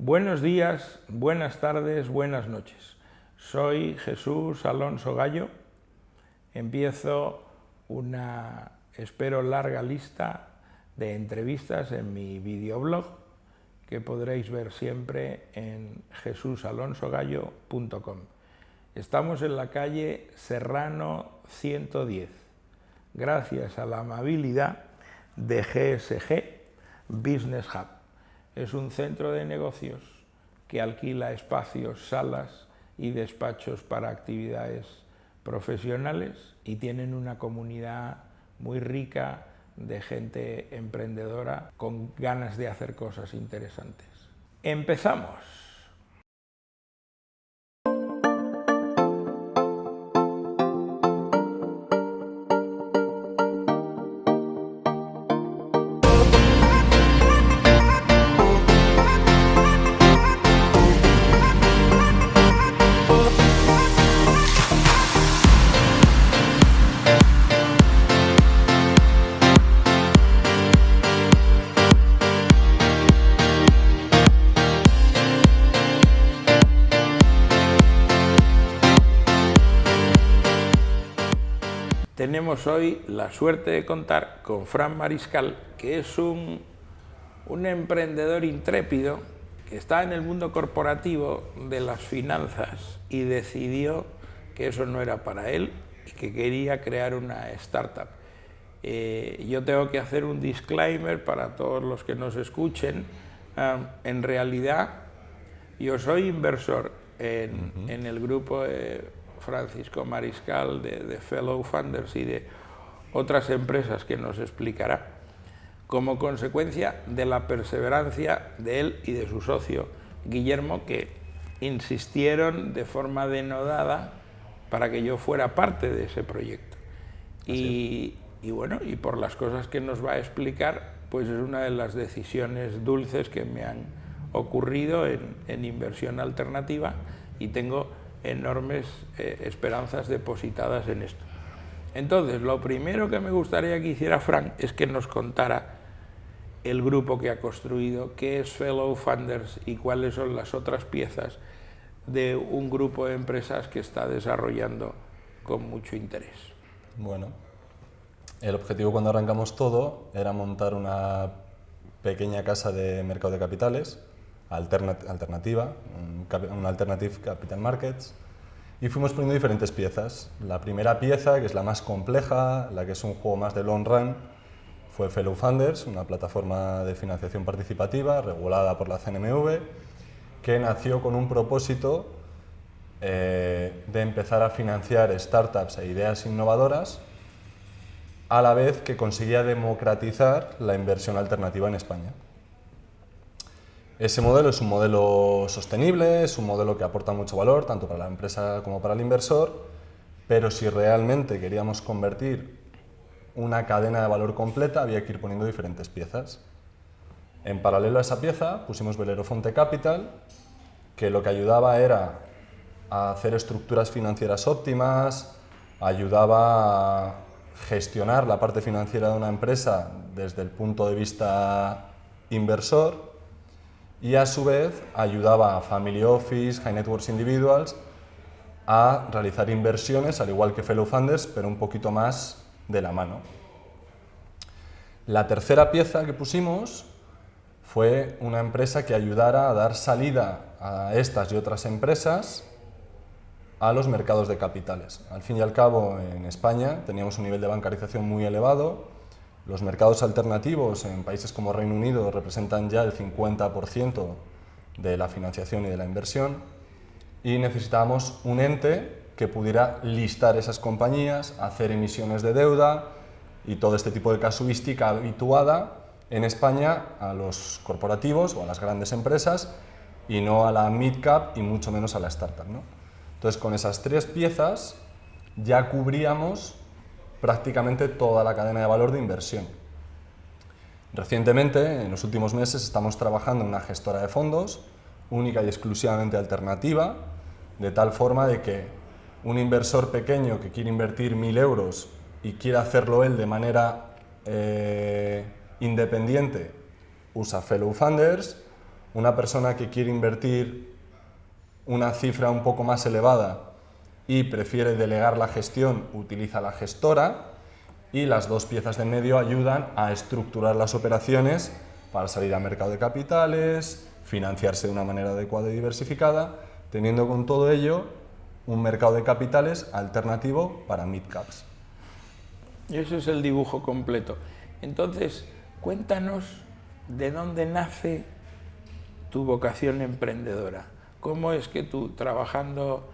Buenos días, buenas tardes, buenas noches. Soy Jesús Alonso Gallo. Empiezo una, espero, larga lista de entrevistas en mi videoblog que podréis ver siempre en jesusalonsogallo.com. Estamos en la calle Serrano 110, gracias a la amabilidad de GSG Business Hub. Es un centro de negocios que alquila espacios, salas y despachos para actividades profesionales y tienen una comunidad muy rica de gente emprendedora con ganas de hacer cosas interesantes. ¡Empezamos! Tenemos hoy la suerte de contar con Fran Mariscal, que es un emprendedor intrépido que está en el mundo corporativo de las finanzas y decidió que eso no era para él y que quería crear una startup. Yo tengo que hacer un disclaimer para todos los que nos escuchen. En realidad, yo soy inversor en el grupo Francisco Mariscal de Fellow Funders y de otras empresas que nos explicará, como consecuencia de la perseverancia de él y de su socio Guillermo, que insistieron de forma denodada para que yo fuera parte de ese proyecto. Y bueno, y por las cosas que nos va a explicar, pues es una de las decisiones dulces que me han ocurrido en inversión alternativa y tengo enormes esperanzas depositadas en esto. Entonces, lo primero que me gustaría que hiciera Frank es que nos contara el grupo que ha construido, qué es Fellow Funders y cuáles son las otras piezas de un grupo de empresas que está desarrollando con mucho interés. Bueno, el objetivo cuando arrancamos todo era montar una pequeña casa de mercado de capitales alternativa, un Alternative Capital Markets, y fuimos poniendo diferentes piezas. La primera pieza, que es la más compleja, la que es un juego más de long run, fue Fellow Funders, una plataforma de financiación participativa regulada por la CNMV, que nació con un propósito de empezar a financiar startups e ideas innovadoras, a la vez que conseguía democratizar la inversión alternativa en España. Ese modelo es un modelo sostenible, es un modelo que aporta mucho valor, tanto para la empresa como para el inversor, pero si realmente queríamos convertir una cadena de valor completa, había que ir poniendo diferentes piezas. En paralelo a esa pieza, pusimos Belerofonte Capital, que lo que ayudaba era a hacer estructuras financieras óptimas, ayudaba a gestionar la parte financiera de una empresa desde el punto de vista inversor, y a su vez ayudaba a Family Office, High Net Worth Individuals a realizar inversiones, al igual que Fellow Funders, pero un poquito más de la mano. La tercera pieza que pusimos fue una empresa que ayudara a dar salida a estas y otras empresas a los mercados de capitales. Al fin y al cabo, en España teníamos un nivel de bancarización muy elevado. Los mercados alternativos en países como Reino Unido representan ya el 50% de la financiación y de la inversión, y necesitábamos un ente que pudiera listar esas compañías, hacer emisiones de deuda y todo este tipo de casuística habituada en España a los corporativos o a las grandes empresas y no a la mid-cap y mucho menos a la startup, ¿no? Entonces, con esas tres piezas ya cubríamos prácticamente toda la cadena de valor de inversión. Recientemente, en los últimos meses, estamos trabajando en una gestora de fondos única y exclusivamente alternativa, de tal forma de que un inversor pequeño que quiere invertir 1.000 euros y quiere hacerlo él de manera independiente, usa Fellow Funders, una persona que quiere invertir una cifra un poco más elevada y prefiere delegar la gestión, utiliza la gestora, y las dos piezas de medio ayudan a estructurar las operaciones para salir al mercado de capitales, financiarse de una manera adecuada y diversificada, teniendo con todo ello un mercado de capitales alternativo para mid-caps. Y ese es el dibujo completo. Entonces, cuéntanos de dónde nace tu vocación emprendedora. ¿Cómo es que tú, trabajando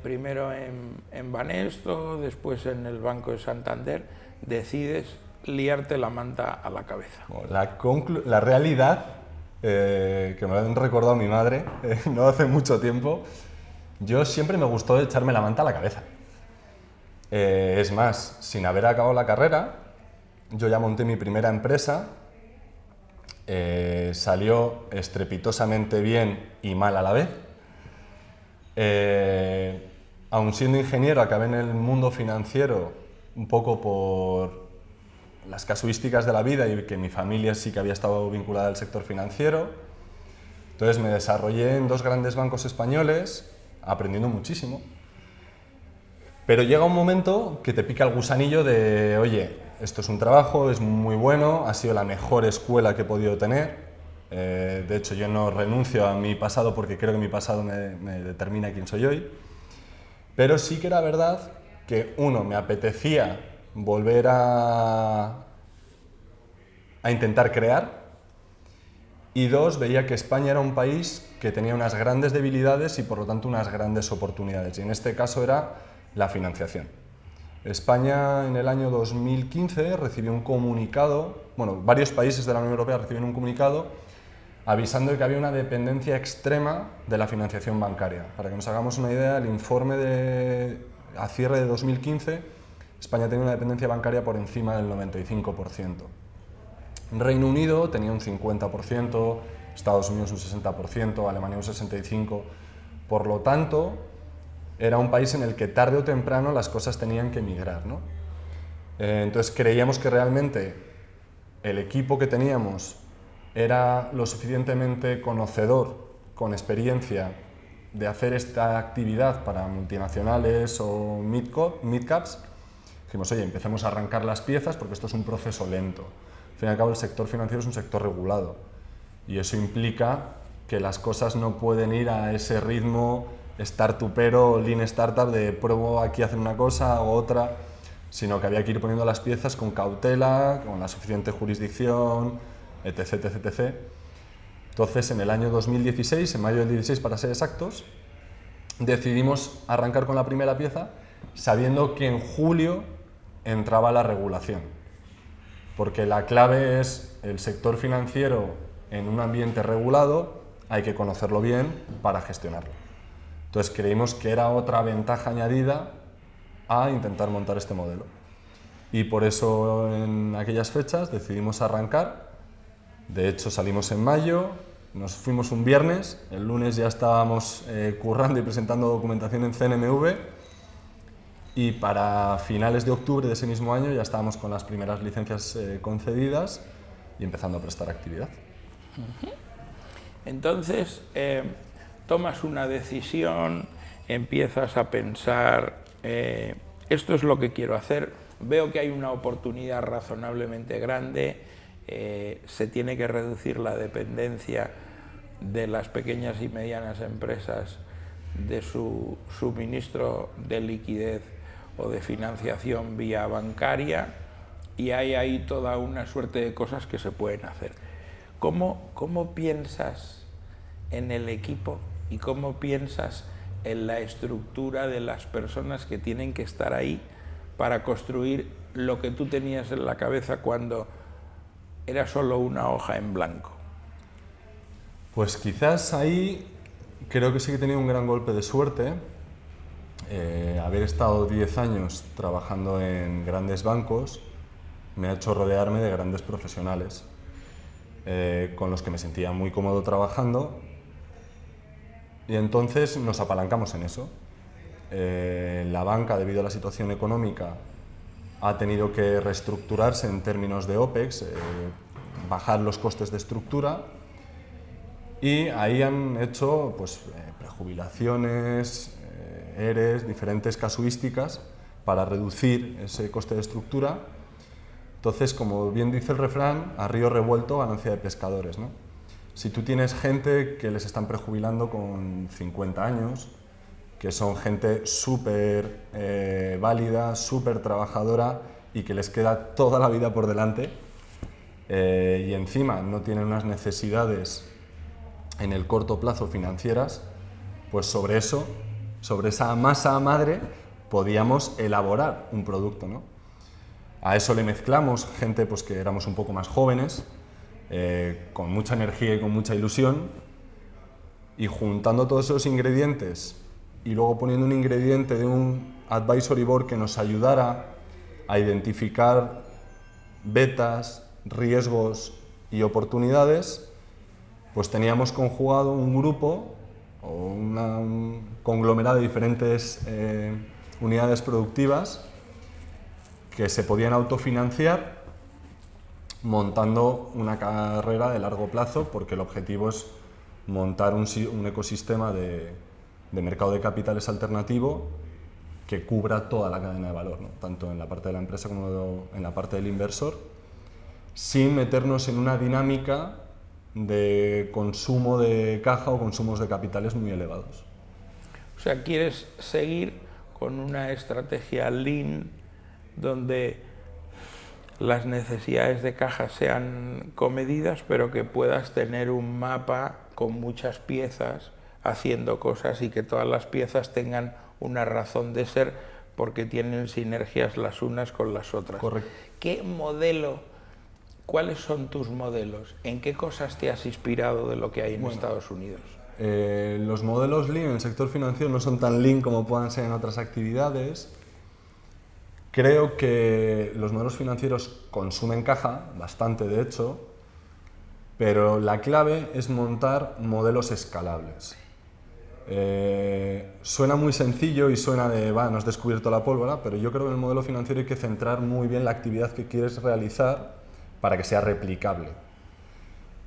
primero en Banesto, después en el Banco de Santander, decides liarte la manta a la cabeza? La realidad, que me lo han recordado mi madre no hace mucho tiempo, yo siempre me gustó echarme la manta a la cabeza. Es más, sin haber acabado la carrera, yo ya monté mi primera empresa, salió estrepitosamente bien y mal a la vez. Aun siendo ingeniero, acabé en el mundo financiero un poco por las casuísticas de la vida y que mi familia sí que había estado vinculada al sector financiero. Entonces me desarrollé en 2 grandes bancos españoles, aprendiendo muchísimo. Pero llega un momento que te pica el gusanillo de, oye, esto es un trabajo, es muy bueno, ha sido la mejor escuela que he podido tener. De hecho, yo no renuncio a mi pasado porque creo que mi pasado me determina quién soy hoy. Pero sí que era verdad que, uno, me apetecía volver a intentar crear, y 2, veía que España era un país que tenía unas grandes debilidades y por lo tanto unas grandes oportunidades, y en este caso era la financiación. España en el año 2015 recibió un comunicado, bueno, varios países de la Unión Europea recibieron un comunicado avisando de que había una dependencia extrema de la financiación bancaria. Para que nos hagamos una idea, el informe a cierre de 2015, España tenía una dependencia bancaria por encima del 95%. Reino Unido tenía un 50%, Estados Unidos un 60%, Alemania un 65%. Por lo tanto, era un país en el que tarde o temprano las cosas tenían que migrar, ¿no? Entonces creíamos que realmente el equipo que teníamos era lo suficientemente conocedor, con experiencia, de hacer esta actividad para multinacionales o mid-caps. Dijimos, oye, empecemos a arrancar las piezas porque esto es un proceso lento. Al fin y al cabo, el sector financiero es un sector regulado y eso implica que las cosas no pueden ir a ese ritmo startupero, lean startup, de pruebo aquí a hacer una cosa o otra, sino que había que ir poniendo las piezas con cautela, con la suficiente jurisdicción, etc, etc, etc. Entonces, en el año 2016, en mayo del 16 para ser exactos, decidimos arrancar con la primera pieza, sabiendo que en julio entraba la regulación, porque la clave es el sector financiero en un ambiente regulado, hay que conocerlo bien para gestionarlo. Entonces creímos que era otra ventaja añadida a intentar montar este modelo. Y por eso en aquellas fechas decidimos arrancar. De hecho salimos en mayo, nos fuimos un viernes, el lunes ya estábamos currando y presentando documentación en CNMV, y para finales de octubre de ese mismo año ya estábamos con las primeras licencias concedidas y empezando a prestar actividad. Entonces, tomas una decisión, empiezas a pensar, esto es lo que quiero hacer, veo que hay una oportunidad razonablemente grande, se tiene que reducir la dependencia de las pequeñas y medianas empresas de su suministro de liquidez o de financiación vía bancaria, y hay ahí toda una suerte de cosas que se pueden hacer. ¿Cómo piensas en el equipo y cómo piensas en la estructura de las personas que tienen que estar ahí para construir lo que tú tenías en la cabeza cuando era solo una hoja en blanco? Pues quizás ahí creo que sí que he tenido un gran golpe de suerte. Haber estado 10 años trabajando en grandes bancos me ha hecho rodearme de grandes profesionales con los que me sentía muy cómodo trabajando, y entonces nos apalancamos en eso. La banca, debido a la situación económica, ha tenido que reestructurarse en términos de OPEX, bajar los costes de estructura, Y ahí han hecho pues, prejubilaciones, ERES, diferentes casuísticas para reducir ese coste de estructura. Entonces, como bien dice el refrán, a río revuelto, ganancia de pescadores, ¿no? Si tú tienes gente que les están prejubilando con 50 años, que son gente súper válida, súper trabajadora y que les queda toda la vida por delante, y encima no tienen unas necesidades en el corto plazo financieras, pues sobre eso, sobre esa masa madre, podíamos elaborar un producto, ¿no? A eso le mezclamos gente pues, que éramos un poco más jóvenes, con mucha energía y con mucha ilusión, y juntando todos esos ingredientes y luego poniendo un ingrediente de un advisory board que nos ayudara a identificar betas, riesgos y oportunidades, pues teníamos conjugado un grupo o un conglomerado de diferentes unidades productivas que se podían autofinanciar montando una carrera de largo plazo, porque el objetivo es montar un ecosistema de mercado de capitales alternativo que cubra toda la cadena de valor, ¿no? Tanto en la parte de la empresa como en la parte del inversor, sin meternos en una dinámica de consumo de caja o consumos de capitales muy elevados. O sea, quieres seguir con una estrategia lean donde las necesidades de caja sean comedidas, pero que puedas tener un mapa con muchas piezas haciendo cosas y que todas las piezas tengan una razón de ser porque tienen sinergias las unas con las otras. Correcto. ¿Qué modelo, cuáles son tus modelos? ¿En qué cosas te has inspirado de lo que hay en Estados Unidos? Los modelos lean en el sector financiero no son tan lean como puedan ser en otras actividades. Creo que los modelos financieros consumen caja, bastante de hecho, pero la clave es montar modelos escalables. Suena muy sencillo y suena de, no has descubierto la pólvora, pero yo creo que en el modelo financiero hay que centrar muy bien la actividad que quieres realizar para que sea replicable.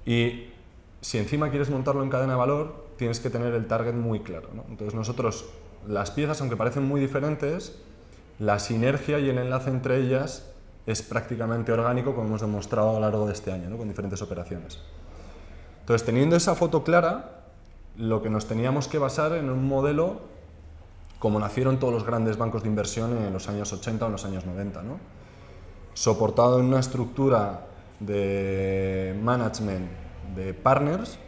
Y si encima quieres montarlo en cadena de valor, tienes que tener el target muy claro, ¿no? Entonces nosotros, las piezas, aunque parecen muy diferentes, la sinergia y el enlace entre ellas es prácticamente orgánico, como hemos demostrado a lo largo de este año, ¿no? Con diferentes operaciones. Entonces, teniendo esa foto clara, lo que nos teníamos que basar en un modelo como nacieron todos los grandes bancos de inversión en los años 80 o en los años 90, ¿no? Soportado en una estructura de management de partners.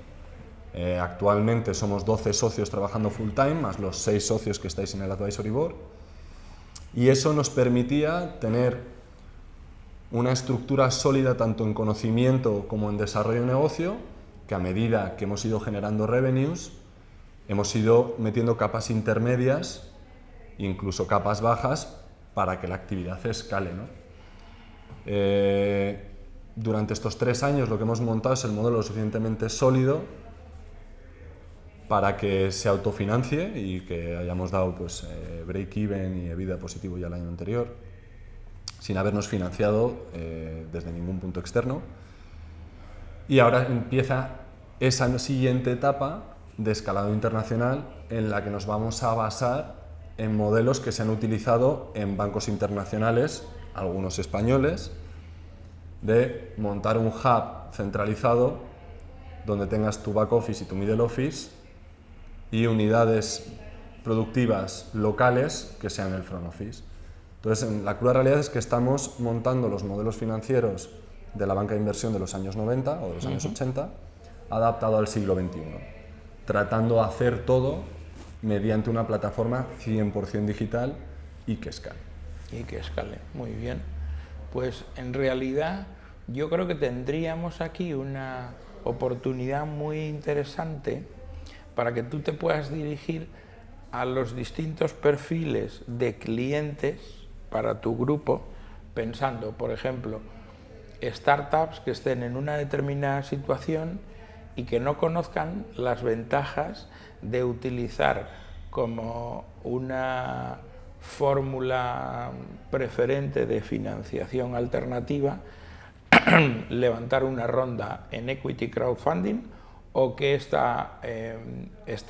Actualmente somos 12 socios trabajando full time, más los 6 socios que estáis en el advisory board. Y eso nos permitía tener una estructura sólida tanto en conocimiento como en desarrollo de negocio, que a medida que hemos ido generando revenues, hemos ido metiendo capas intermedias, incluso capas bajas, para que la actividad escale, ¿no? Durante estos 3 años lo que hemos montado es el modelo lo suficientemente sólido para que se autofinancie y que hayamos dado pues, break-even y EBITDA positivo ya el año anterior, sin habernos financiado desde ningún punto externo. Y ahora empieza esa siguiente etapa de escalado internacional en la que nos vamos a basar en modelos que se han utilizado en bancos internacionales, algunos españoles, de montar un hub centralizado donde tengas tu back office y tu middle office y unidades productivas locales que sean el front office. Entonces, la cruda realidad es que estamos montando los modelos financieros de la banca de inversión de los años 90 o de los años 80, adaptado al siglo XXI, tratando de hacer todo mediante una plataforma 100% digital y que escale. Y que escale, muy bien. Pues en realidad yo creo que tendríamos aquí una oportunidad muy interesante para que tú te puedas dirigir a los distintos perfiles de clientes para tu grupo, pensando, por ejemplo, startups que estén en una determinada situación y que no conozcan las ventajas de utilizar como una fórmula preferente de financiación alternativa levantar una ronda en equity crowdfunding o que esta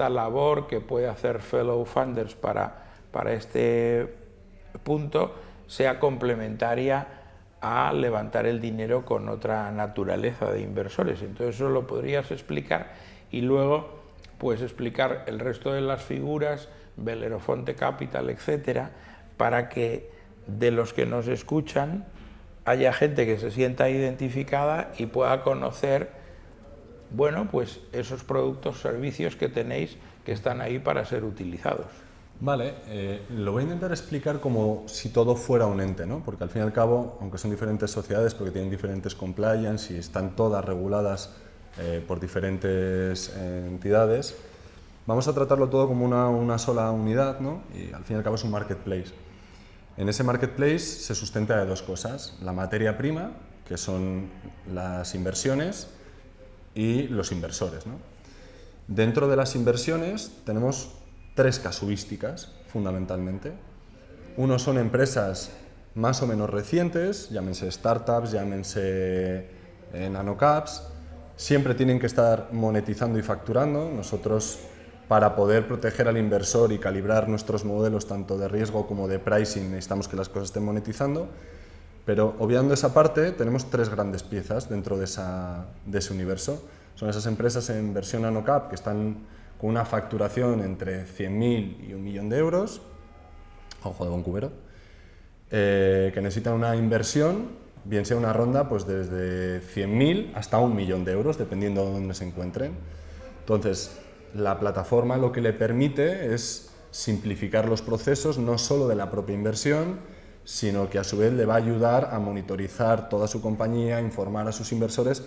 labor que puede hacer Fellow Funders para este punto sea complementaria a levantar el dinero con otra naturaleza de inversores. Entonces eso lo podrías explicar y luego pues explicar el resto de las figuras, Belerofonte Capital, etcétera, para que de los que nos escuchan haya gente que se sienta identificada y pueda conocer, bueno, pues esos productos, servicios que tenéis que están ahí para ser utilizados. Vale, lo voy a intentar explicar como si todo fuera un ente, ¿no? Porque al fin y al cabo, aunque son diferentes sociedades, porque tienen diferentes compliance y están todas reguladas por diferentes entidades, vamos a tratarlo todo como una sola unidad, ¿no? Y al fin y al cabo es un marketplace. En ese marketplace se sustenta de dos cosas: la materia prima, que son las inversiones, y los inversores, ¿no? Dentro de las inversiones tenemos tres casuísticas, fundamentalmente. Uno son empresas más o menos recientes, llámense startups, llámense nanocaps, siempre tienen que estar monetizando y facturando. Nosotros, para poder proteger al inversor y calibrar nuestros modelos tanto de riesgo como de pricing, necesitamos que las cosas estén monetizando, pero obviando esa parte, tenemos tres grandes piezas dentro de ese universo. Son esas empresas en versión nanocap que están con una facturación entre 100.000 y 1 millón de euros, ojo de buen cubero, que necesitan una inversión, bien sea una ronda pues desde 100.000 hasta 1 millón de euros, dependiendo de dónde se encuentren. Entonces, la plataforma lo que le permite es simplificar los procesos, no solo de la propia inversión, sino que a su vez le va a ayudar a monitorizar toda su compañía, informar a sus inversores,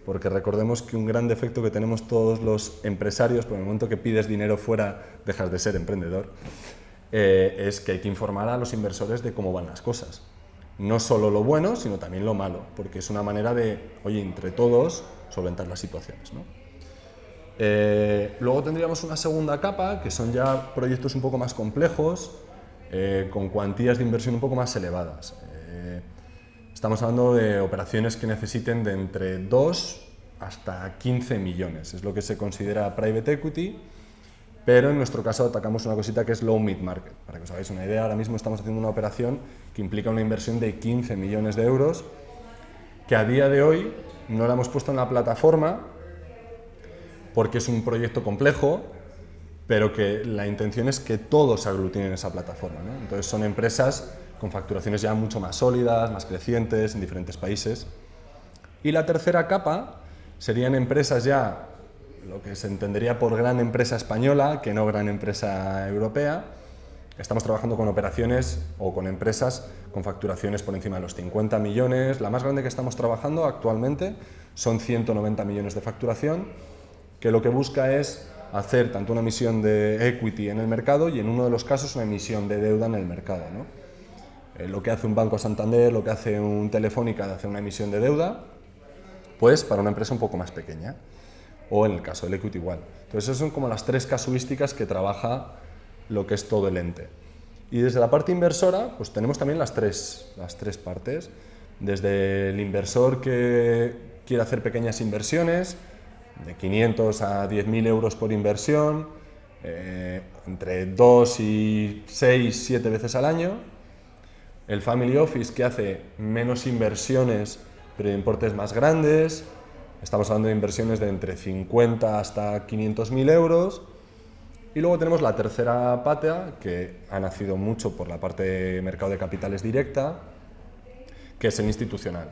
porque recordemos que un gran defecto que tenemos todos los empresarios, por el momento que pides dinero fuera, dejas de ser emprendedor, es que hay que informar a los inversores de cómo van las cosas. No solo lo bueno, sino también lo malo, porque es una manera de, oye, entre todos, solventar las situaciones, ¿no? Luego tendríamos una segunda capa, que son ya proyectos un poco más complejos, con cuantías de inversión un poco más elevadas. Estamos hablando de operaciones que necesiten de entre 2 hasta 15 millones, es lo que se considera private equity, pero en nuestro caso atacamos una cosita que es low mid market. Para que os hagáis una idea, ahora mismo estamos haciendo una operación que implica una inversión de 15 millones de euros, que a día de hoy no la hemos puesto en la plataforma porque es un proyecto complejo, pero que la intención es que todos se aglutinen en esa plataforma, ¿no? Entonces son empresas con facturaciones ya mucho más sólidas, más crecientes en diferentes países. Y la tercera capa serían empresas ya, lo que se entendería por gran empresa española, que no gran empresa europea. Estamos trabajando con operaciones o con empresas con facturaciones por encima de los 50 millones. La más grande que estamos trabajando actualmente son 190 millones de facturación, que lo que busca es hacer tanto una emisión de equity en el mercado y en uno de los casos una emisión de deuda en el mercado, ¿no? Lo que hace un Banco Santander, lo que hace un Telefónica de hacer una emisión de deuda, pues para una empresa un poco más pequeña, o en el caso del equity igual. Entonces esas son como las tres casuísticas que trabaja lo que es todo el ente. Y desde la parte inversora, pues tenemos también las tres partes, desde el inversor que quiere hacer pequeñas inversiones, de 500 a 10.000 euros por inversión, entre 2 y 6, 7 veces al año. El Family Office, que hace menos inversiones, pero de importes más grandes. Estamos hablando de inversiones de entre 50 hasta 500.000 euros. Y luego tenemos la tercera pata, que ha nacido mucho por la parte de mercado de capitales directa, que es el institucional.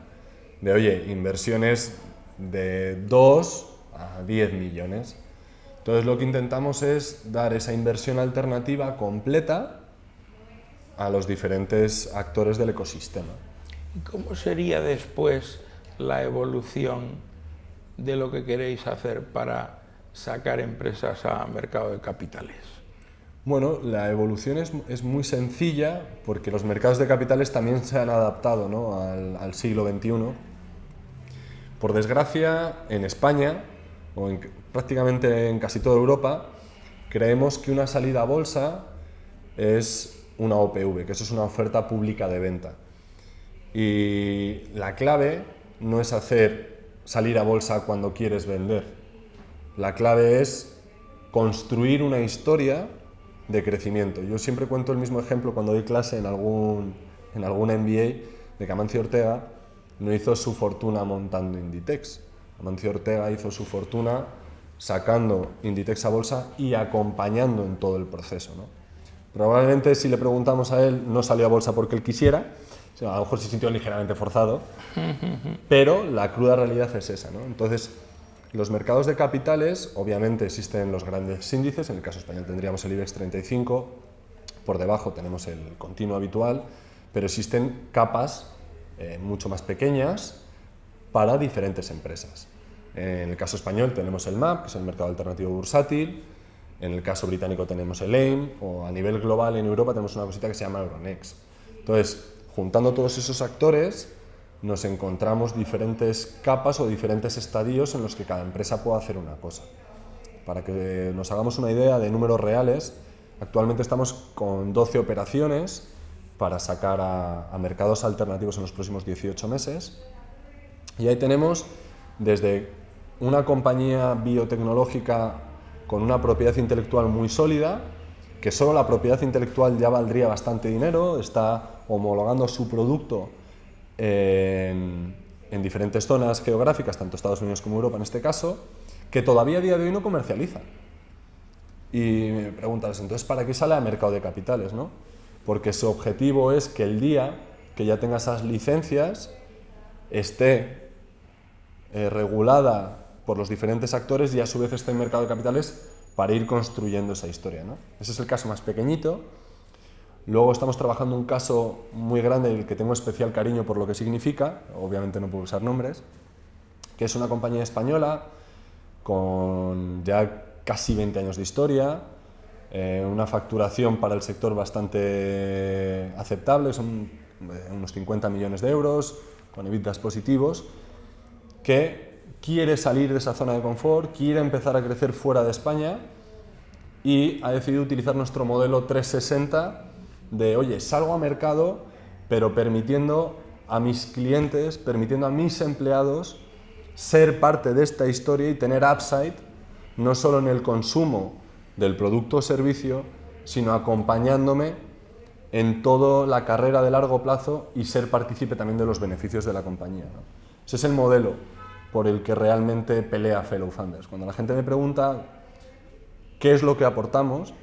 De, oye, inversiones de 2 a 10 millones. Entonces lo que intentamos es dar esa inversión alternativa completa a los diferentes actores del ecosistema. ¿Y cómo sería después la evolución de lo que queréis hacer para sacar empresas a mercado de capitales? Bueno, la evolución es muy sencilla porque los mercados de capitales también se han adaptado, ¿no?, al siglo XXI. Por desgracia, en España, o prácticamente en casi toda Europa, creemos que una salida a bolsa es una OPV, que eso es una oferta pública de venta. Y la clave no es hacer salir a bolsa cuando quieres vender. La clave es construir una historia de crecimiento. Yo siempre cuento el mismo ejemplo cuando doy clase en algún MBA, de que Amancio Ortega no hizo su fortuna montando Inditex. Amancio Ortega hizo su fortuna sacando Inditex a bolsa y acompañando en todo el proceso, ¿no? Probablemente si le preguntamos a él, no salió a bolsa porque él quisiera, o sea, a lo mejor se sintió ligeramente forzado, pero la cruda realidad es esa, ¿no? Entonces, los mercados de capitales, obviamente existen los grandes índices, en el caso español tendríamos el IBEX 35, por debajo tenemos el continuo habitual, pero existen capas mucho más pequeñas para diferentes empresas. En el caso español tenemos el MAB, que es el mercado alternativo bursátil, en el caso británico tenemos el AIM, o a nivel global en Europa tenemos una cosita que se llama Euronext. Entonces, juntando todos esos actores, nos encontramos diferentes capas o diferentes estadios en los que cada empresa puede hacer una cosa. Para que nos hagamos una idea de números reales, actualmente estamos con 12 operaciones para sacar a mercados alternativos en los próximos 18 meses. Y ahí tenemos desde una compañía biotecnológica con una propiedad intelectual muy sólida, que solo la propiedad intelectual ya valdría bastante dinero, está homologando su producto en diferentes zonas geográficas, tanto Estados Unidos como Europa en este caso, que todavía a día de hoy no comercializa. Y me preguntas, entonces, ¿para qué sale a mercado de capitales, no? Porque su objetivo es que el día que ya tenga esas licencias esté regulada por los diferentes actores y a su vez esté en mercado de capitales para ir construyendo esa historia, ¿no? Ese es el caso más pequeñito. Luego estamos trabajando un caso muy grande, el que tengo especial cariño por lo que significa, obviamente no puedo usar nombres, que es una compañía española con ya casi 20 años de historia, una facturación para el sector bastante aceptable, son unos 50 millones de euros, con EBITDAs positivos, que quiere salir de esa zona de confort, quiere empezar a crecer fuera de España y ha decidido utilizar nuestro modelo 360 de, oye, salgo a mercado, pero permitiendo a mis clientes, permitiendo a mis empleados ser parte de esta historia y tener upside, no solo en el consumo del producto o servicio, sino acompañándome en toda la carrera de largo plazo y ser partícipe también de los beneficios de la compañía, ¿no? Ese es el modelo por el que realmente pelea Fellow Funders. Cuando la gente me pregunta qué es lo que aportamos,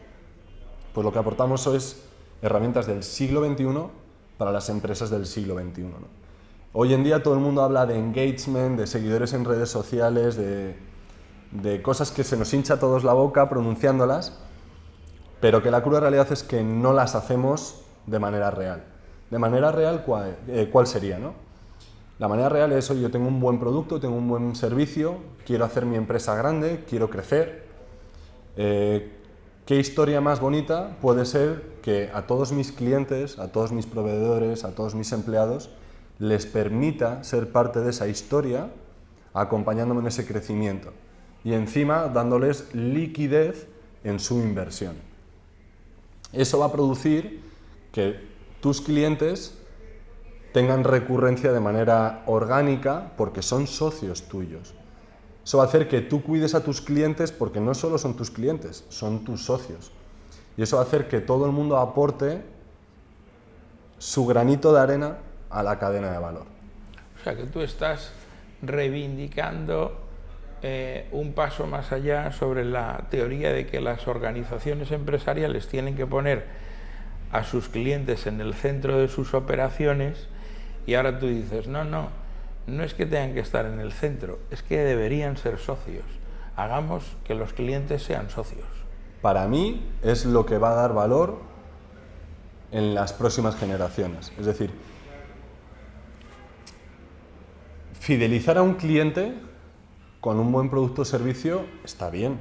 pues lo que aportamos es herramientas del siglo XXI para las empresas del siglo XXI, ¿no? Hoy en día todo el mundo habla de engagement, de seguidores en redes sociales, de cosas que se nos hincha a todos la boca pronunciándolas, pero que la cruda realidad es que no las hacemos de manera real. De manera real, ¿cuál sería, no? La manera real es, oye, yo tengo un buen producto, tengo un buen servicio, quiero hacer mi empresa grande, quiero crecer. ¿Qué historia más bonita puede ser que a todos mis clientes, a todos mis proveedores, a todos mis empleados, les permita ser parte de esa historia, acompañándome en ese crecimiento y encima dándoles liquidez en su inversión? Eso va a producir que tus clientes tengan recurrencia de manera orgánica porque son socios tuyos. Eso va a hacer que tú cuides a tus clientes porque no solo son tus clientes, son tus socios. Y eso va a hacer que todo el mundo aporte su granito de arena a la cadena de valor. O sea que tú estás reivindicando un paso más allá sobre la teoría de que las organizaciones empresariales tienen que poner a sus clientes en el centro de sus operaciones. Y ahora tú dices, no es que tengan que estar en el centro, es que deberían ser socios. Hagamos que los clientes sean socios. Para mí es lo que va a dar valor en las próximas generaciones. Es decir, fidelizar a un cliente con un buen producto o servicio está bien,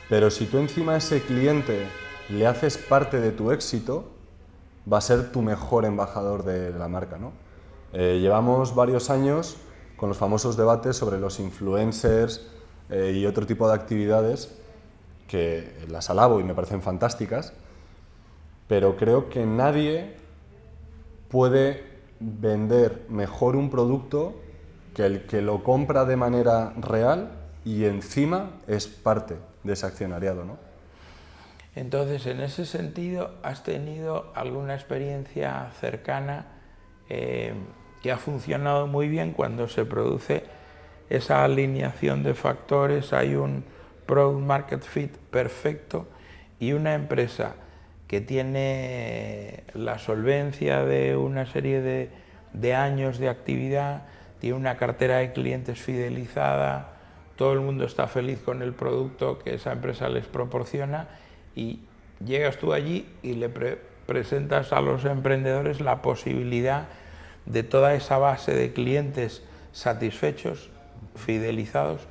pero si tú encima a ese cliente le haces parte de tu éxito, va a ser tu mejor embajador de la marca, ¿no? Llevamos varios años con los famosos debates sobre los influencers y otro tipo de actividades que las alabo y me parecen fantásticas, pero creo que nadie puede vender mejor un producto que el que lo compra de manera real y encima es parte de ese accionariado, ¿no? Entonces, en ese sentido, ¿has tenido alguna experiencia cercana que ha funcionado muy bien cuando se produce esa alineación de factores, hay un product market fit perfecto y una empresa que tiene la solvencia de una serie de años de actividad, tiene una cartera de clientes fidelizada, todo el mundo está feliz con el producto que esa empresa les proporciona y llegas tú allí y le presentas a los emprendedores la posibilidad de toda esa base de clientes satisfechos, fidelizados,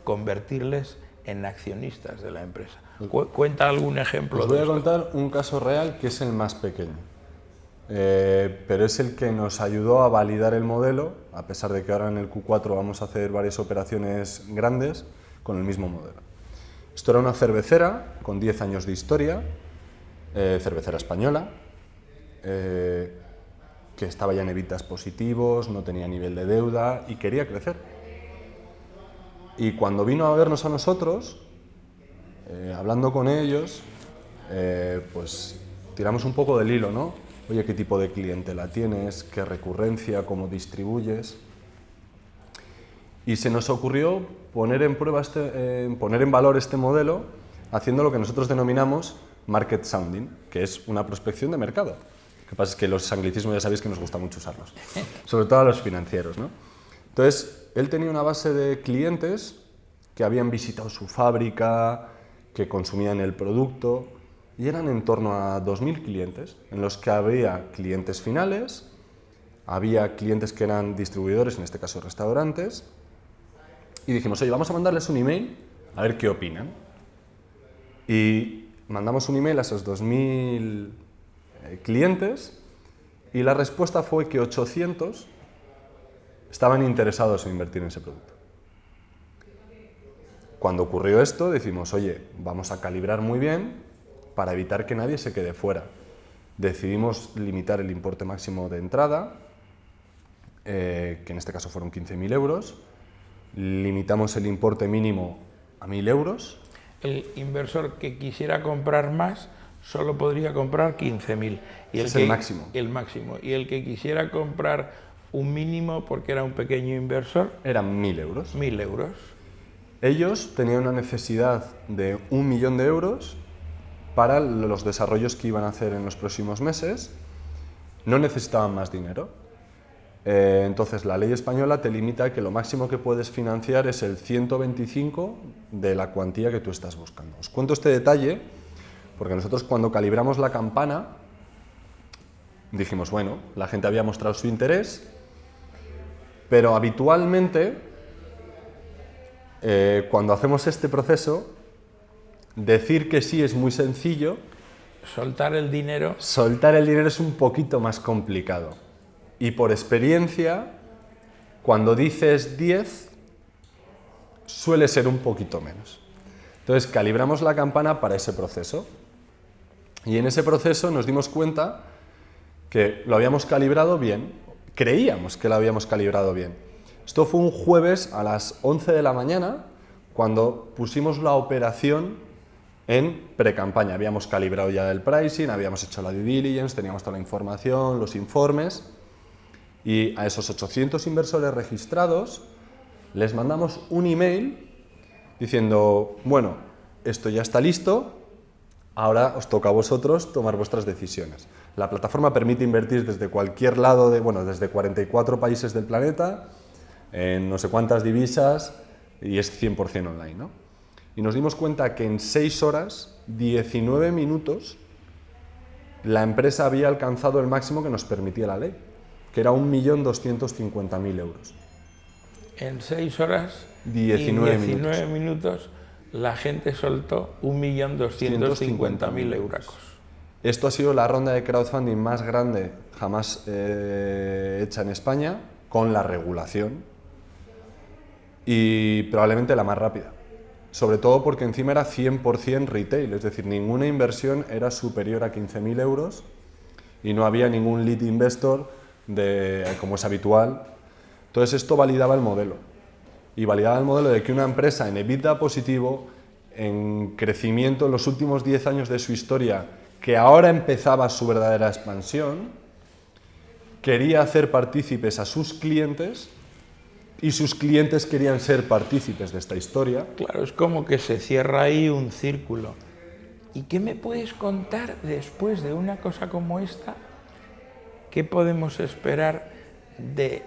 convertirles en accionistas de la empresa. Cuenta algún ejemplo. Os voy a contar un caso real que es el más pequeño, pero es el que nos ayudó a validar el modelo, a pesar de que ahora en el Q4 vamos a hacer varias operaciones grandes con el mismo modelo. Esto era una cervecera con 10 años de historia, cervecera española, que estaba ya en evitas positivos, no tenía nivel de deuda y quería crecer. Y cuando vino a vernos a nosotros, hablando con ellos, pues tiramos un poco del hilo, ¿no? Oye, ¿qué tipo de clientela tienes? ¿Qué recurrencia? ¿Cómo distribuyes? Y se nos ocurrió poner en prueba poner en valor este modelo haciendo lo que nosotros denominamos market sounding, que es una prospección de mercado. Lo que pasa es que los anglicismos ya sabéis que nos gusta mucho usarlos, sobre todo a los financieros, ¿no? Entonces, él tenía una base de clientes que habían visitado su fábrica, que consumían el producto, y eran en torno a 2.000 clientes, en los que había clientes finales, había clientes que eran distribuidores, en este caso restaurantes, y dijimos, oye, vamos a mandarles un email a ver qué opinan. Y mandamos un email a esos 2.000 clientes, y la respuesta fue que 800 estaban interesados en invertir en ese producto. Cuando ocurrió esto, decimos, oye, vamos a calibrar muy bien para evitar que nadie se quede fuera. Decidimos limitar el importe máximo de entrada, que en este caso fueron 15.000 euros. Limitamos el importe mínimo a 1.000 euros. El inversor que quisiera comprar más solo podría comprar 15.000. Es el máximo. El máximo. Y el que quisiera comprar un mínimo, porque era un pequeño inversor, eran 1.000 euros. 1.000 euros. Ellos tenían una necesidad de 1 millón de euros para los desarrollos que iban a hacer en los próximos meses. No necesitaban más dinero. Entonces, la ley española te limita a que lo máximo que puedes financiar es el 125 de la cuantía que tú estás buscando. Os cuento este detalle porque nosotros cuando calibramos la campana dijimos, bueno, la gente había mostrado su interés, pero habitualmente cuando hacemos este proceso, decir que sí es muy sencillo. Soltar el dinero. Soltar el dinero es un poquito más complicado. Y por experiencia, cuando dices 10, suele ser un poquito menos. Entonces, calibramos la campana para ese proceso. Y en ese proceso nos dimos cuenta que lo habíamos calibrado bien. Creíamos que lo habíamos calibrado bien. Esto fue un jueves a las 11 de la mañana, cuando pusimos la operación en pre-campaña. Habíamos calibrado ya el pricing, habíamos hecho la due diligence, teníamos toda la información, los informes, y a esos 800 inversores registrados les mandamos un email diciendo, bueno, esto ya está listo, ahora os toca a vosotros tomar vuestras decisiones. La plataforma permite invertir desde cualquier lado, desde 44 países del planeta, en no sé cuántas divisas, y es 100% online, ¿no? Y nos dimos cuenta que en 6 horas, 19 minutos, la empresa había alcanzado el máximo que nos permitía la ley, que era 1.250.000 euros. En 6 horas 19 minutos la gente soltó 1.250.000 euros. Esto ha sido la ronda de crowdfunding más grande jamás hecha en España, con la regulación, y probablemente la más rápida. Sobre todo porque encima era 100% retail, es decir, ninguna inversión era superior a 15.000 euros y no había ningún lead investor como es habitual. Entonces esto validaba el modelo. y validaba el modelo de que una empresa en EBITDA positivo, en crecimiento en los últimos 10 años de su historia, que ahora empezaba su verdadera expansión, quería hacer partícipes a sus clientes y sus clientes querían ser partícipes de esta historia. Claro, es como que se cierra ahí un círculo. ¿Y qué me puedes contar después de una cosa como esta? ¿Qué podemos esperar de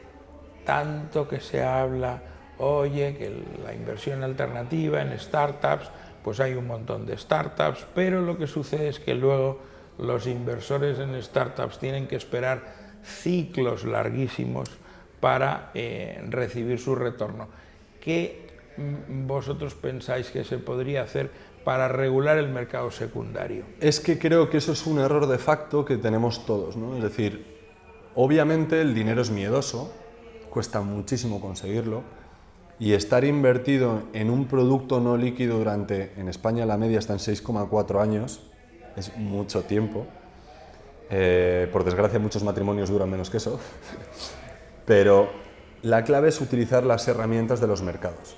tanto que se habla? Oye, que la inversión alternativa en startups, pues hay un montón de startups, pero lo que sucede es que luego los inversores en startups tienen que esperar ciclos larguísimos para recibir su retorno. ¿Qué vosotros pensáis que se podría hacer para regular el mercado secundario? Es que creo que eso es un error de facto que tenemos todos, ¿no? Es decir, obviamente el dinero es miedoso, cuesta muchísimo conseguirlo, y estar invertido en un producto no líquido durante, en España la media está en 6,4 años, es mucho tiempo. Por desgracia muchos matrimonios duran menos que eso, pero la clave es utilizar las herramientas de los mercados.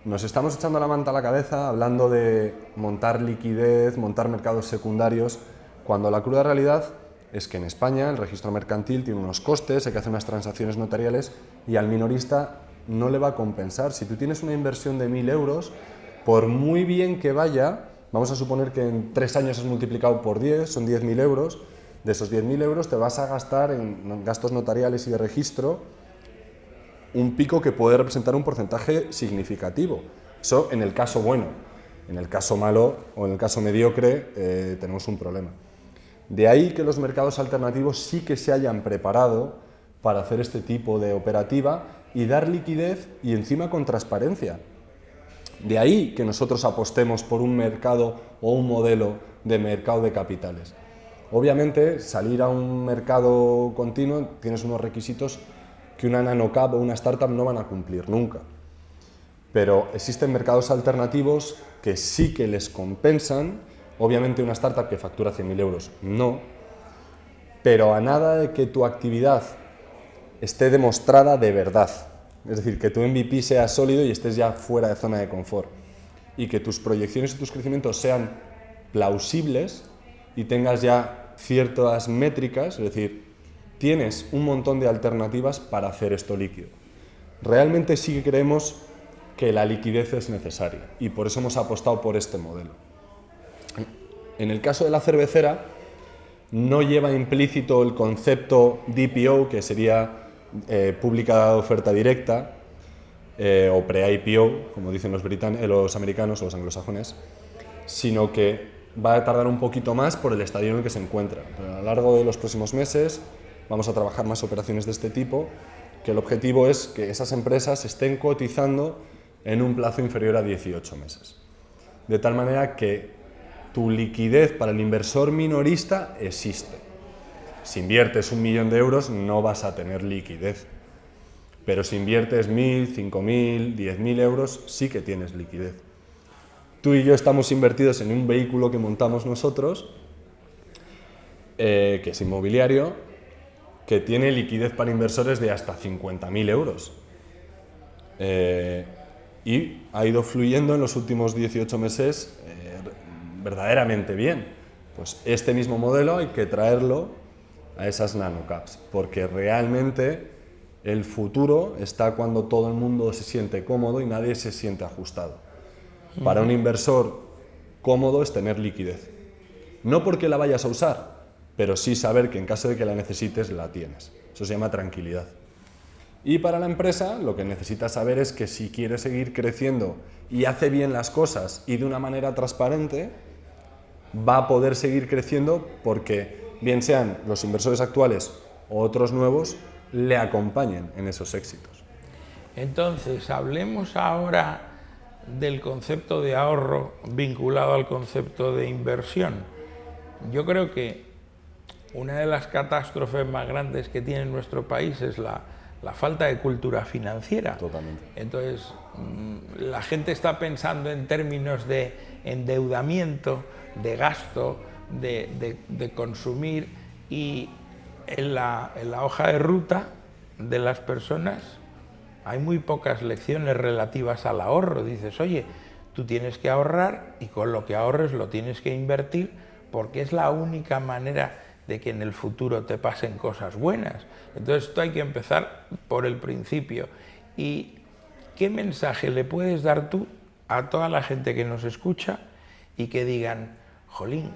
Nos estamos echando la manta a la cabeza hablando de montar liquidez, montar mercados secundarios, cuando la cruda realidad es que en España el registro mercantil tiene unos costes, hay que hacer unas transacciones notariales y al minorista no le va a compensar. Si tú tienes una inversión de 1.000 euros, por muy bien que vaya, vamos a suponer que en 3 años has multiplicado por 10, son 10.000 euros, de esos 10.000 euros te vas a gastar en gastos notariales y de registro un pico que puede representar un porcentaje significativo. Eso en el caso bueno. En el caso malo o en el caso mediocre tenemos un problema. De ahí que los mercados alternativos sí que se hayan preparado para hacer este tipo de operativa y dar liquidez y encima con transparencia. De ahí que nosotros apostemos por un mercado o un modelo de mercado de capitales. Obviamente, salir a un mercado continuo tienes unos requisitos que una nanocap o una startup no van a cumplir nunca. Pero existen mercados alternativos que sí que les compensan. Obviamente una startup que factura 100.000 euros, no. Pero a nada de que tu actividad esté demostrada de verdad. Es decir, que tu MVP sea sólido y estés ya fuera de zona de confort. Y que tus proyecciones y tus crecimientos sean plausibles y tengas ya ciertas métricas, es decir, tienes un montón de alternativas para hacer esto líquido. Realmente sí que creemos que la liquidez es necesaria y por eso hemos apostado por este modelo. En el caso de la cervecera, no lleva implícito el concepto DPO, que sería pública de oferta directa, o pre-IPO, como dicen los americanos o los anglosajones, sino que va a tardar un poquito más por el estadio en el que se encuentra. Pero a lo largo de los próximos meses vamos a trabajar más operaciones de este tipo, que el objetivo es que esas empresas estén cotizando en un plazo inferior a 18 meses. De tal manera que tu liquidez para el inversor minorista existe. Si inviertes 1 millón de euros no vas a tener liquidez, pero si inviertes 1.000, 5.000, 10.000 euros sí que tienes liquidez. Tú y yo estamos invertidos en un vehículo que montamos nosotros, que es inmobiliario, que tiene liquidez para inversores de hasta 50.000 euros. Y ha ido fluyendo en los últimos 18 meses verdaderamente bien. Pues este mismo modelo hay que traerlo a esas nanocaps, porque realmente el futuro está cuando todo el mundo se siente cómodo y nadie se siente ajustado. Para un inversor cómodo es tener liquidez. No porque la vayas a usar, pero sí saber que en caso de que la necesites, la tienes. Eso se llama tranquilidad. Y para la empresa, lo que necesita saber es que si quiere seguir creciendo y hace bien las cosas y de una manera transparente, va a poder seguir creciendo porque, bien sean los inversores actuales o otros nuevos, le acompañen en esos éxitos. Entonces, hablemos ahora del concepto de ahorro vinculado al concepto de inversión. Yo creo que una de las catástrofes más grandes que tiene nuestro país es la falta de cultura financiera. Totalmente. Entonces, la gente está pensando en términos de endeudamiento, de gasto, de consumir, y en la hoja de ruta de las personas hay muy pocas lecciones relativas al ahorro. Dices, oye, tú tienes que ahorrar y con lo que ahorres lo tienes que invertir porque es la única manera de que en el futuro te pasen cosas buenas. Entonces esto hay que empezar por el principio. ¿Y qué mensaje le puedes dar tú a toda la gente que nos escucha y que digan, jolín,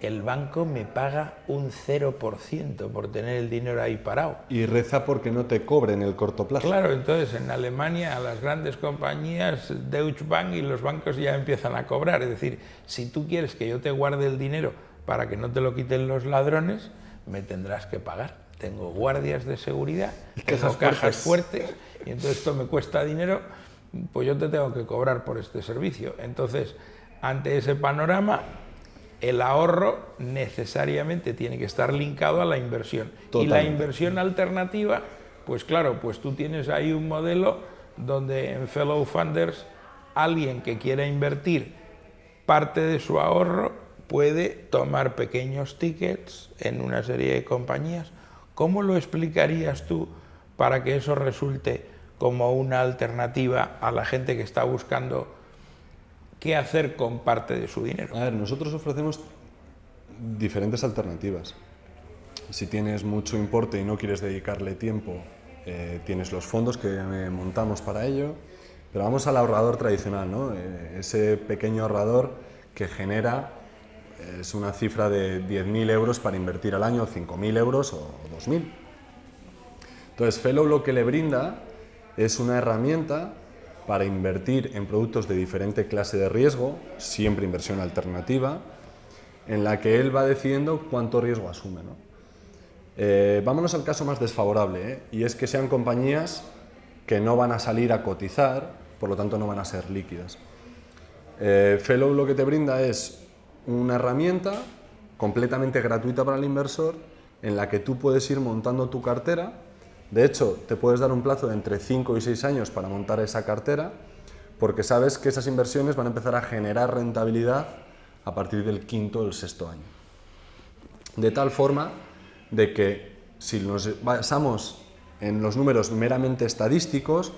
el banco me paga un 0% por tener el dinero ahí parado? Y reza porque no te cobre en el corto plazo. Claro, entonces en Alemania a las grandes compañías, Deutsche Bank y los bancos ya empiezan a cobrar. Es decir, si tú quieres que yo te guarde el dinero para que no te lo quiten los ladrones, me tendrás que pagar. Tengo guardias de seguridad, tengo cajas fuertes y entonces esto me cuesta dinero, pues yo te tengo que cobrar por este servicio. Entonces, ante ese panorama, el ahorro necesariamente tiene que estar linkado a la inversión. Totalmente. Y la inversión alternativa, pues claro, pues tú tienes ahí un modelo donde en Fellow Funders alguien que quiera invertir parte de su ahorro puede tomar pequeños tickets en una serie de compañías. ¿Cómo lo explicarías tú para que eso resulte como una alternativa a la gente que está buscando qué hacer con parte de su dinero? A ver, nosotros ofrecemos diferentes alternativas. Si tienes mucho importe y no quieres dedicarle tiempo, tienes los fondos que montamos para ello, pero vamos al ahorrador tradicional, ¿no? Ese pequeño ahorrador que genera es una cifra de 10.000 euros para invertir al año, 5.000 euros o 2.000. Entonces, Fellow lo que le brinda es una herramienta para invertir en productos de diferente clase de riesgo, siempre inversión alternativa, en la que él va decidiendo cuánto riesgo asume, ¿no? Vámonos al caso más desfavorable, y es que sean compañías que no van a salir a cotizar, por lo tanto no van a ser líquidas. Fellow lo que te brinda es una herramienta completamente gratuita para el inversor en la que tú puedes ir montando tu cartera. De hecho, te puedes dar un plazo de entre 5 y 6 años para montar esa cartera, porque sabes que esas inversiones van a empezar a generar rentabilidad a partir del quinto o el sexto año. De tal forma de que si nos basamos en los números meramente estadísticos,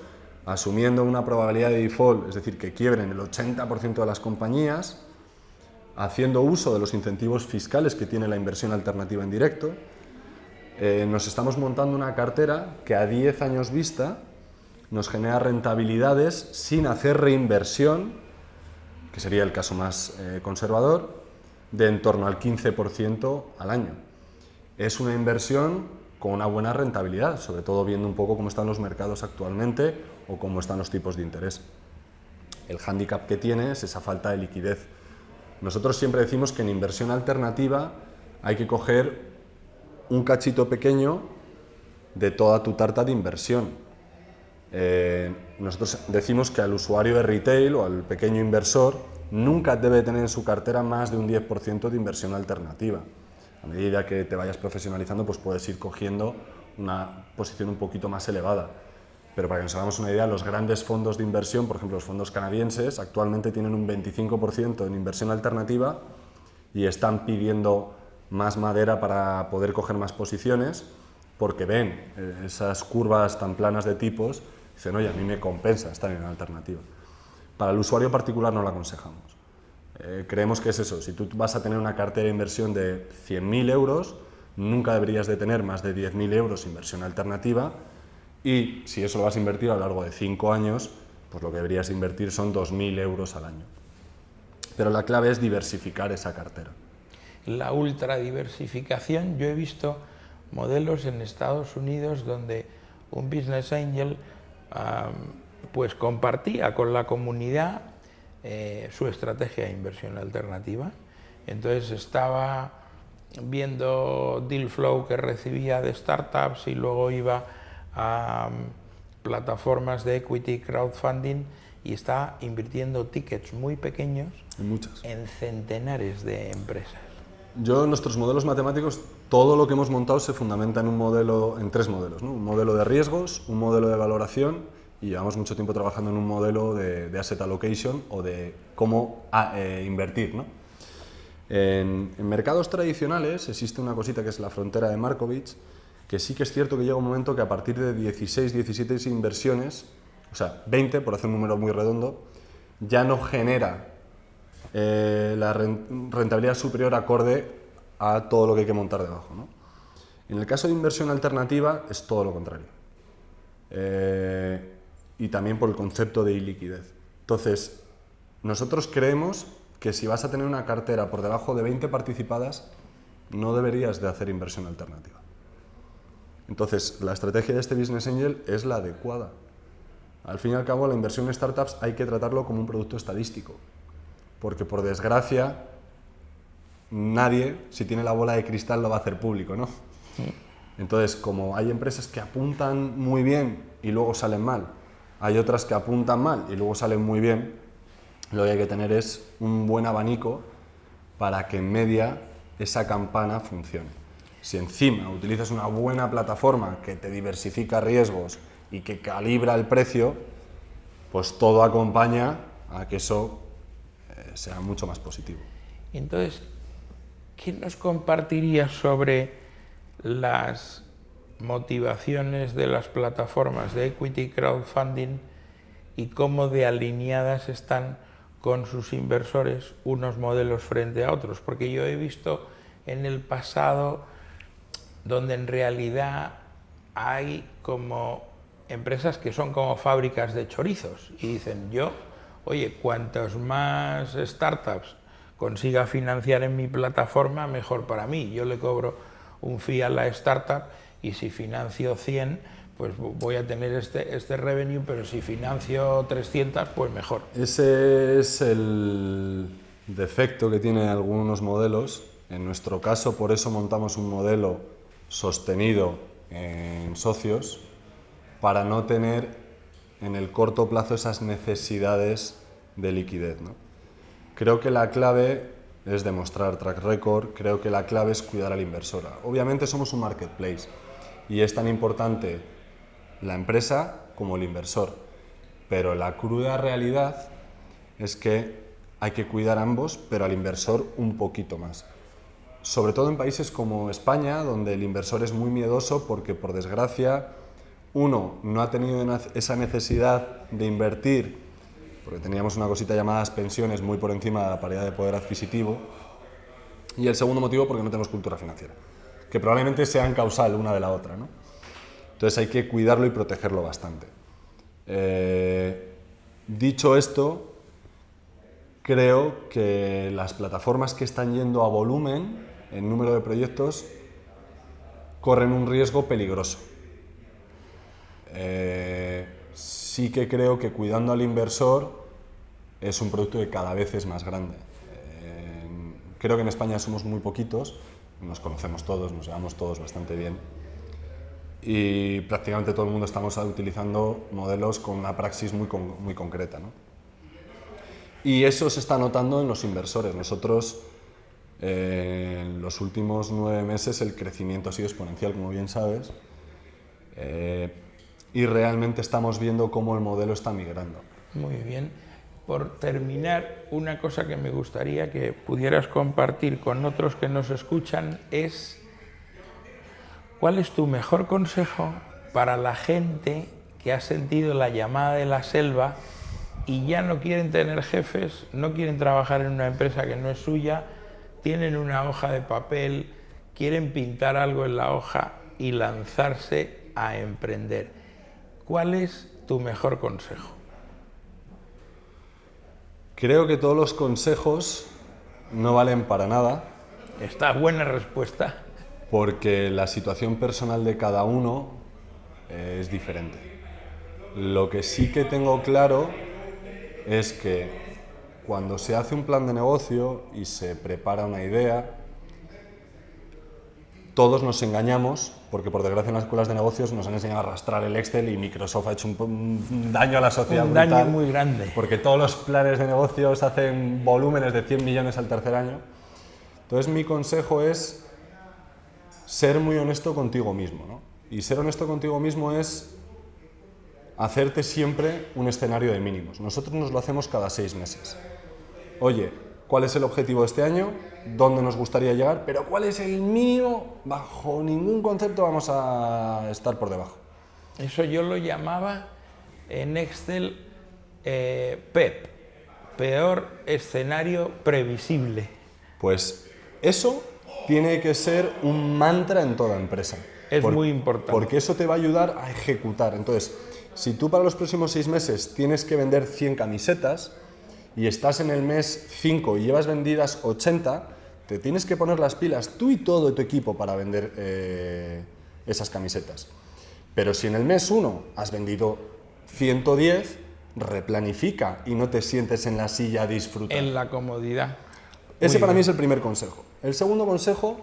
asumiendo una probabilidad de default, es decir, que quiebren el 80% de las compañías, haciendo uso de los incentivos fiscales que tiene la inversión alternativa en directo, nos estamos montando una cartera que a 10 años vista nos genera rentabilidades sin hacer reinversión, que sería el caso más conservador, de en torno al 15% al año. Es una inversión con una buena rentabilidad, sobre todo viendo un poco cómo están los mercados actualmente o cómo están los tipos de interés. El hándicap que tiene es esa falta de liquidez. Nosotros siempre decimos que en inversión alternativa hay que coger un cachito pequeño de toda tu tarta de inversión. Nosotros decimos que al usuario de retail o al pequeño inversor nunca debe tener en su cartera más de un 10% de inversión alternativa. A medida que te vayas profesionalizando, pues puedes ir cogiendo una posición un poquito más elevada. Pero para que nos hagamos una idea, los grandes fondos de inversión, por ejemplo los fondos canadienses, actualmente tienen un 25% en inversión alternativa y están pidiendo más madera para poder coger más posiciones porque ven esas curvas tan planas de tipos y dicen, oye, a mí me compensa estar en alternativa. Para el usuario particular no lo aconsejamos. Creemos que es eso, si tú vas a tener una cartera de inversión de 100.000 euros, nunca deberías de tener más de 10.000 euros inversión alternativa. Y si eso lo vas a invertir a lo largo de 5 años, pues lo que deberías invertir son 2.000 euros al año. Pero la clave es diversificar esa cartera. La ultradiversificación, yo he visto modelos en Estados Unidos donde un business angel pues compartía con la comunidad su estrategia de inversión alternativa. Entonces estaba viendo deal flow que recibía de startups y luego iba a plataformas de equity crowdfunding y está invirtiendo tickets muy pequeños en centenares de empresas. En nuestros modelos matemáticos, todo lo que hemos montado se fundamenta en en 3 modelos, ¿no? Un modelo de riesgos, un modelo de valoración y llevamos mucho tiempo trabajando en un modelo de asset allocation o de cómo invertir, ¿no? En mercados tradicionales existe una cosita que es la frontera de Markovich, que sí que es cierto que llega un momento que a partir de 16, 17 inversiones o sea, 20, por hacer un número muy redondo, ya no genera la rentabilidad superior acorde a todo lo que hay que montar debajo, ¿no? En el caso de inversión alternativa es todo lo contrario. Y también por el concepto de iliquidez. Entonces, nosotros creemos que si vas a tener una cartera por debajo de 20 participadas, no deberías de hacer inversión alternativa. Entonces, la estrategia de este Business Angel es la adecuada. Al fin y al cabo, la inversión en startups hay que tratarlo como un producto estadístico, porque por desgracia, nadie, si tiene la bola de cristal, lo va a hacer público, ¿no? Entonces, como hay empresas que apuntan muy bien y luego salen mal, hay otras que apuntan mal y luego salen muy bien, lo que hay que tener es un buen abanico para que en media esa campana funcione. Si encima utilizas una buena plataforma que te diversifica riesgos y que calibra el precio, pues todo acompaña a que eso sea mucho más positivo. Entonces, ¿qué nos compartirías sobre las motivaciones de las plataformas de equity crowdfunding y cómo de alineadas están con sus inversores unos modelos frente a otros? Porque yo he visto en el pasado donde en realidad hay como empresas que son como fábricas de chorizos y dicen oye, cuantos más startups consiga financiar en mi plataforma, mejor para mí. Yo le cobro un fee a la startup y si financio 100, pues voy a tener este revenue, pero si financio 300, pues mejor. Ese es el defecto que tienen algunos modelos. En nuestro caso, por eso montamos un modelo sostenido en socios, para no tener en el corto plazo esas necesidades de liquidez, ¿no? Creo que la clave es demostrar track record, creo que la clave es cuidar al inversor. Obviamente somos un marketplace y es tan importante la empresa como el inversor, pero la cruda realidad es que hay que cuidar a ambos, pero al inversor un poquito más. Sobre todo en países como España, donde el inversor es muy miedoso porque, por desgracia, uno, no ha tenido esa necesidad de invertir, porque teníamos una cosita llamada pensiones muy por encima de la paridad de poder adquisitivo, y el segundo motivo, porque no tenemos cultura financiera, que probablemente sean causal una de la otra, ¿no? Entonces hay que cuidarlo y protegerlo bastante. Dicho esto, creo que las plataformas que están yendo a volumen en número de proyectos corren un riesgo peligroso. Sí que creo que cuidando al inversor es un producto que cada vez es más grande. Creo que en España somos muy poquitos, nos conocemos todos, nos llevamos todos bastante bien y prácticamente todo el mundo estamos utilizando modelos con una praxis muy concreta, ¿no? Y eso se está notando en los inversores. Nosotros en los últimos 9 meses el crecimiento ha sido exponencial, como bien sabes, y realmente estamos viendo cómo el modelo está migrando. Muy bien. Por terminar, una cosa que me gustaría que pudieras compartir con otros que nos escuchan es ¿cuál es tu mejor consejo para la gente que ha sentido la llamada de la selva y ya no quieren tener jefes, no quieren trabajar en una empresa que no es suya, tienen una hoja de papel, quieren pintar algo en la hoja y lanzarse a emprender? ¿Cuál es tu mejor consejo? Creo que todos los consejos no valen para nada. Esta buena respuesta. Porque la situación personal de cada uno es diferente. Lo que sí que tengo claro es que cuando se hace un plan de negocio y se prepara una idea, todos nos engañamos, porque por desgracia en las escuelas de negocios nos han enseñado a arrastrar el Excel y Microsoft ha hecho un daño a la sociedad brutal. Un daño muy grande. Porque todos los planes de negocios hacen volúmenes de 100 millones al tercer año. Entonces mi consejo es ser muy honesto contigo mismo, ¿no? Y ser honesto contigo mismo es hacerte siempre un escenario de mínimos. Nosotros nos lo hacemos cada 6 meses. Oye, ¿cuál es el objetivo de este año? ¿Dónde nos gustaría llegar? Pero ¿cuál es el mínimo? Bajo ningún concepto vamos a estar por debajo. Eso yo lo llamaba en Excel PEP, peor escenario previsible. Pues eso tiene que ser un mantra en toda empresa. Es muy importante. Porque eso te va a ayudar a ejecutar. Entonces, si tú para los próximos 6 meses tienes que vender 100 camisetas y estás en el mes 5 y llevas vendidas 80, te tienes que poner las pilas tú y todo tu equipo para vender esas camisetas. Pero si en el mes 1 has vendido 110, replanifica y no te sientes en la silla a disfrutar. En la comodidad. Ese para mí es el primer consejo. El segundo consejo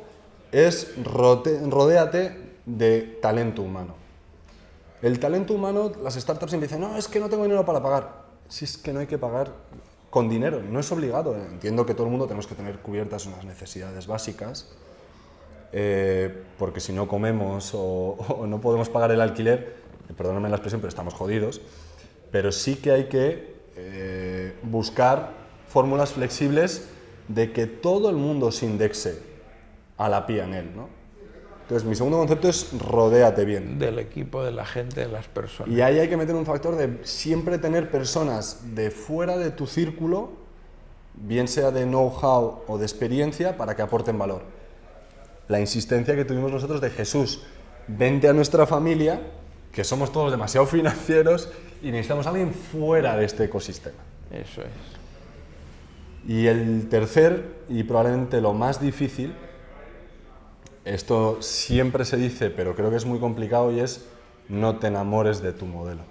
es rodéate de talento humano. El talento humano, las startups siempre dicen, no, es que no tengo dinero para pagar. Si es que no hay que pagar con dinero, no es obligado. Entiendo que todo el mundo tenemos que tener cubiertas unas necesidades básicas, porque si no comemos o no podemos pagar el alquiler, perdóname la expresión, pero estamos jodidos. Pero sí que hay que buscar fórmulas flexibles de que todo el mundo se indexe a la P&L, ¿no? Entonces, mi segundo concepto es rodéate bien. Del equipo, de la gente, de las personas. Y ahí hay que meter un factor de siempre tener personas de fuera de tu círculo, bien sea de know-how o de experiencia, para que aporten valor. La insistencia que tuvimos nosotros de Jesús, vente a nuestra familia, que somos todos demasiado financieros y necesitamos a alguien fuera de este ecosistema. Eso es. Y el tercer, y probablemente lo más difícil, esto siempre se dice, pero creo que es muy complicado, y es no te enamores de tu modelo.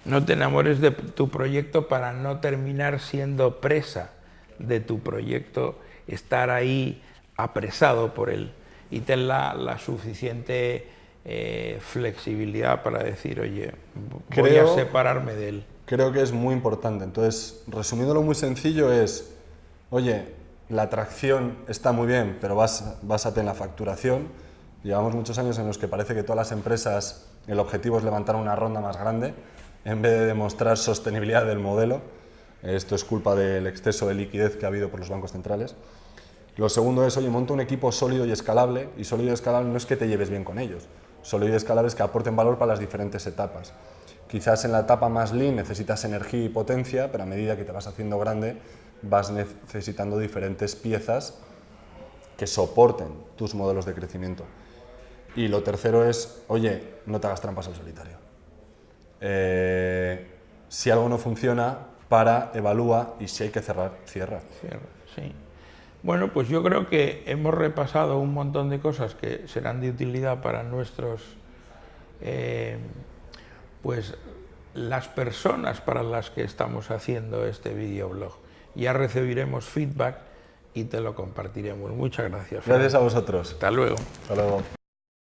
No te enamores de tu proyecto para no terminar siendo presa de tu proyecto, estar ahí apresado por él, y ten la suficiente flexibilidad para decir, oye, voy a separarme de él. Creo que es muy importante. Entonces, resumiéndolo muy sencillo es, oye, la atracción está muy bien, pero básate en la facturación. Llevamos muchos años en los que parece que todas las empresas, el objetivo es levantar una ronda más grande, en vez de demostrar sostenibilidad del modelo. Esto es culpa del exceso de liquidez que ha habido por los bancos centrales. Lo segundo es, oye, monta un equipo sólido y escalable, y sólido y escalable no es que te lleves bien con ellos, sólido y escalable es que aporten valor para las diferentes etapas. Quizás en la etapa más lean necesitas energía y potencia, pero a medida que te vas haciendo grande vas necesitando diferentes piezas que soporten tus modelos de crecimiento. Y lo tercero es, oye, no te hagas trampas al solitario. Si algo no funciona, para, evalúa, y si hay que cerrar, cierra. Cierra, sí. Bueno, pues yo creo que hemos repasado un montón de cosas que serán de utilidad para nuestros, pues las personas para las que estamos haciendo este videoblog. Ya recibiremos feedback y te lo compartiremos. Muchas gracias, Fran. Gracias a vosotros. Hasta luego. Hasta luego.